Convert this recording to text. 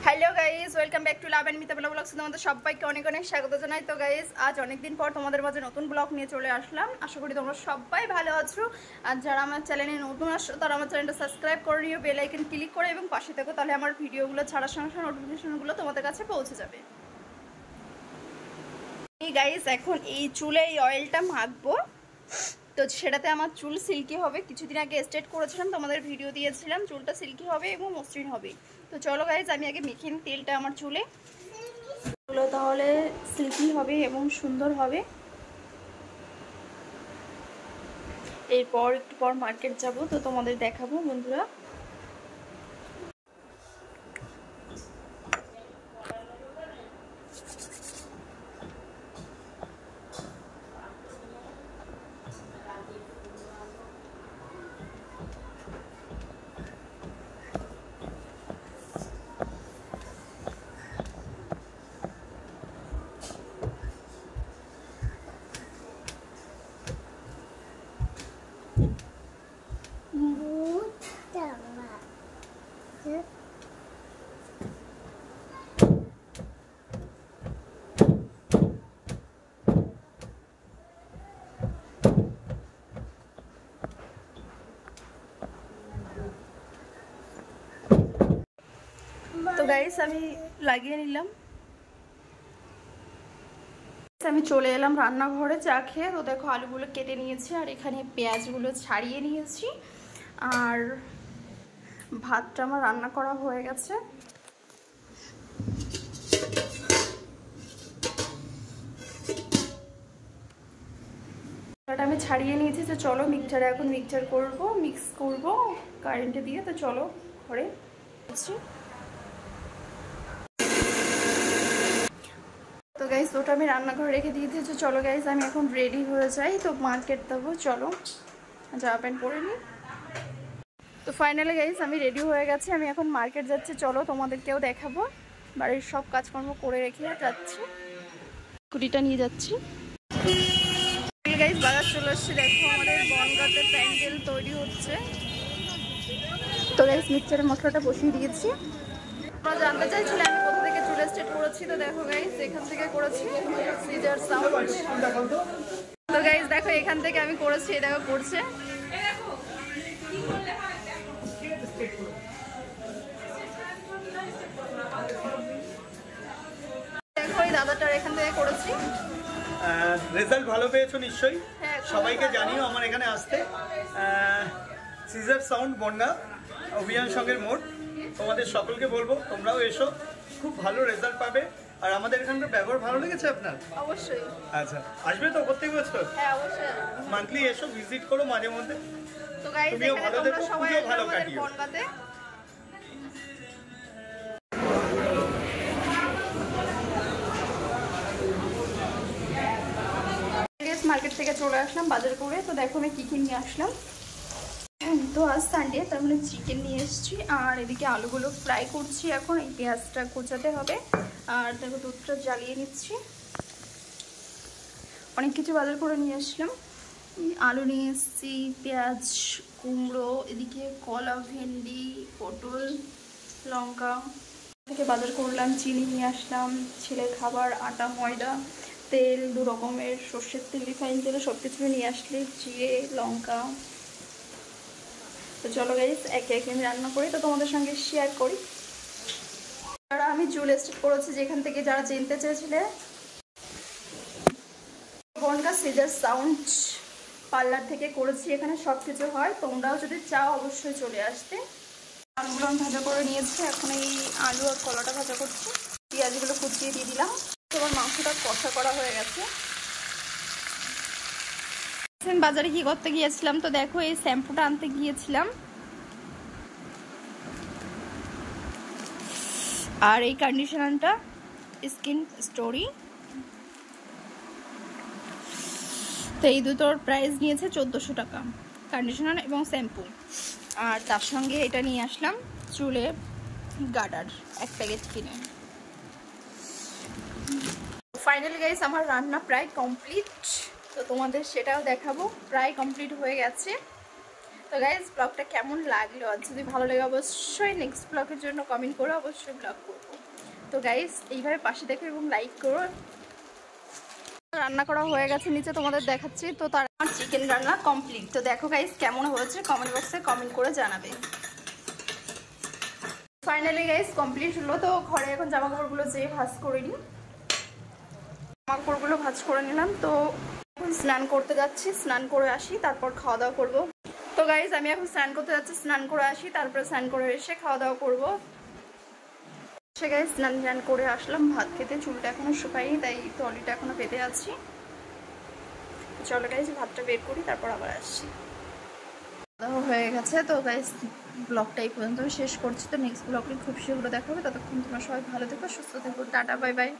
Hello guys, welcome back to love and Mita blogs. তোমাদের সবাইকে অনেক অনেক স্বাগত জানাই। তো গাইস, আজ অনেক দিন পর তোমাদের মাঝে নতুন ব্লগ নিয়ে চলে আসলাম। আশা করি তোমরা সবাই ভালো আছো। আর যারা আমার চ্যানেলে নতুন আসছো তারা আমার চ্যানেলটা সাবস্ক্রাইব করে নিও, বেল আইকন ক্লিক করে এবং পাশে থেকো, তাহলে আমার ভিডিওগুলো ছাড়ার সঙ্গে সঙ্গে নোটিফিকেশনগুলো তোমাদের কাছে পৌঁছে যাবে। এই গাইস, এখন এই চুলে এই অয়েলটা মাখবো, তো সেটাতে আমার চুল সিল্কি হবে। কিছুদিন আগে স্ট্রেট করেছিলাম, তোমাদের ভিডিও দিয়েছিলাম, চুলটা সিল্কি হবে এবং মসৃণ হবে। তো চলো গাইস, আমি আগে মেখে নিই তেলটা আমার চুলে, তাহলে সিল্কি হবে এবং সুন্দর হবে। এরপর একটু পর মার্কেট যাব, তো তোমাদের দেখাবো বন্ধুরা। তো গাইস, আমি লাগিয়ে নিলাম। আমি চলে এলাম রান্নাঘরে চা খেয়ে। তো দেখো, আলুগুলো কেটে নিয়েছি আর এখানে পেঁয়াজগুলো ছাড়িয়ে নিয়েছি, আর ভাতটা আমার রান্না করা হয়ে গেছে। আমি ছাড়িয়ে নিয়েছি। তো চলো মিক্সচারে এখন মিক্স করব কারেন্টে দিয়ে। তো চলো ঘরে। তো গাইস, ওটা আমি রান্নাঘরে রেখে দিয়েছি। তো চলো গাইস, আমি এখন রেডি হয়ে যাই। তো মার্কেট যাবো, চলো জামা প্যান্ট পরে নিই। তো ফাইনালি গাইস, আমি রেডি হয়ে গেছি। আমি এখন মার্কেট যাচ্ছি, চলো তোমাদেরকেও দেখাবো। বাড়ির সব কাজকর্ম করে রেখে যাচ্ছি, স্কুটিটা নিয়ে যাচ্ছি। গাইস, বাজার চলে আসছে। দেখো, আমাদের বনগাঁতে প্যান্ডেল তৈরি হচ্ছে। তো গাইস, মিক্সচারের মশলাটা বসিয়ে দিয়েছি। তোমরা জানতে চাইছিলে আমি কোথা থেকে চুল স্ট্রেট করেছি। তো দেখো গাইস, এখান থেকে করেছি, সিজার সাউন্ড। তো গাইস দেখো, এখান থেকে আমি করেছি, এই দেখো করছে। দেখো, এই দাদাটার এখান থেকে করেছি। রেজাল্ট ভালো পেয়েছো নিশ্চয়ই। সবাইকে জানিও আমার এখানে আসতে। সিজার সাউন্ড বনগাঁ অভিযান সঙ্গের মোড়। তোমাদের সকলকে বলবো তোমরাও এসো, খুব ভালো রেজাল্ট পাবে। আর আমাদের এখানকার ব্যবহার ভালো লেগেছে আপনার? অবশ্যই। আচ্ছা, আসবে তো প্রত্যেক বছর? হ্যাঁ অবশ্যই, মান্থলি এসো, ভিজিট করো মাঝে মধ্যে। তো গাইস, তুমিও ভালো দেখো, পুজো ভালো কাটিও। মার্কেট থেকে চলে আসলাম বাজার করে। তো দেখো আমি কি নিয়ে আসলাম। তো আজ সানডে, তার মানে চিকেন নিয়ে এসেছি। আর এদিকে আলুগুলো ফ্রাই করছি এখন, এই পেঁয়াজটা কুচাতে হবে। আর দেখো, দুধটা জ্বালিয়ে নিচ্ছি। অনেক কিছু বাজার করে নিয়ে আসলাম। আলু নিয়ে এসেছি, পেঁয়াজ, কুমড়ো, এদিকে কলা, ভেন্ডি, পটল, লঙ্কা থেকে বাজার করলাম। চিনি নিয়ে আসলাম, ছেলের খাবার, আটা, ময়দা, তেল, 2 রকমের, সর্ষের তেল, রিফাইন তেল, সব কিছু নিয়ে আসলে, জিরে, লঙ্কা। তো চলো গাইস, একে একে আমি রান্না করি, তো তোমাদের সঙ্গে শেয়ার করি। যারা আমি চুল স্ট্রেট করেছি, যেখান থেকে যারা চিনতে চেয়েছিলে, বনগাঁ সিজার সাউন্ড পার্লার থেকে করেছি। এখানে সব কিছু হয়, তোমরাও যদি চাও অবশ্যই চলে আসতে। আলুগুলো আমি ভাজা করে নিয়েছি, এখন এই আলু আর কলাটা ভাজা করছি। পেঁয়াজগুলো কুচিয়ে দিয়ে দিলাম। তোমার মাংসটা কষা করা হয়ে গেছে। বাজারে কি করতে গিয়েছিলাম, তো দেখো এই শ্যাম্পুটা আনতে গিয়েছিলাম, আর এই কন্ডিশনারটা স্কিন স্টোরি। তো এই দুটোর প্রাইস নিয়েছে 1400 টাকা, কন্ডিশনার এবং শ্যাম্পু। আর তার সঙ্গে এটা নিয়ে আসলাম, চুলের গার্ডার 1 প্যাকেট কিনে। ফাইনালি গাইস, আমার রান্না প্রায় কমপ্লিট। তো তোমাদের সেটাও দেখাবো, প্রায় কমপ্লিট হয়ে গেছে। তো গাইজ ব্লগটা কেমন লাগলো, আর যদি ভালো লাগে অবশ্যই নেক্সট ব্লগের জন্য কমেন্ট করে অবশ্যই ব্লগ করবো। তো গাইস এইভাবে পাশে দেখো এবং লাইক করো। রান্না করা হয়ে গেছে নিচে, তোমাদের দেখাচ্ছি। তো তার আমার চিকেন রান্না কমপ্লিট। তো দেখো গাইস কেমন হয়েছে কমেন্ট বক্সে কমেন্ট করে জানাবে। ফাইনালি গাইস কমপ্লিট হলো। তো ঘরে এখন জামা কাপড়গুলো যেয়ে ভাঁজ করে নিই, জামা কাপড়গুলো ভাঁজ করে নিলাম। তো এখন স্নান করতে যাচ্ছি, স্নান করে আসি তারপর খাওয়া দাওয়া করবো। তো গাইস আমি এখন স্নান করতে যাচ্ছি, স্নান করে আসি তারপরে স্নান করে এসে খাওয়া দাওয়া করবো। সে গাইস স্নান করে আসলাম ভাত খেতে, চুলটা এখনো শুকাইনি তাই টলিটা এখনো পেতে আছি। চলো গাইস ভাতটা বের করি তারপর আবার আসছি। খাওয়া হয়ে গেছে। তো গাইস ব্লগটা এই পর্যন্ত শেষ করছি। তো নেক্সট ব্লগটি খুব শীঘ্র দেখা হবে। ততক্ষণ তোমরা সবাই ভালো থেকো, সুস্থ থেকো। Tata bye bye.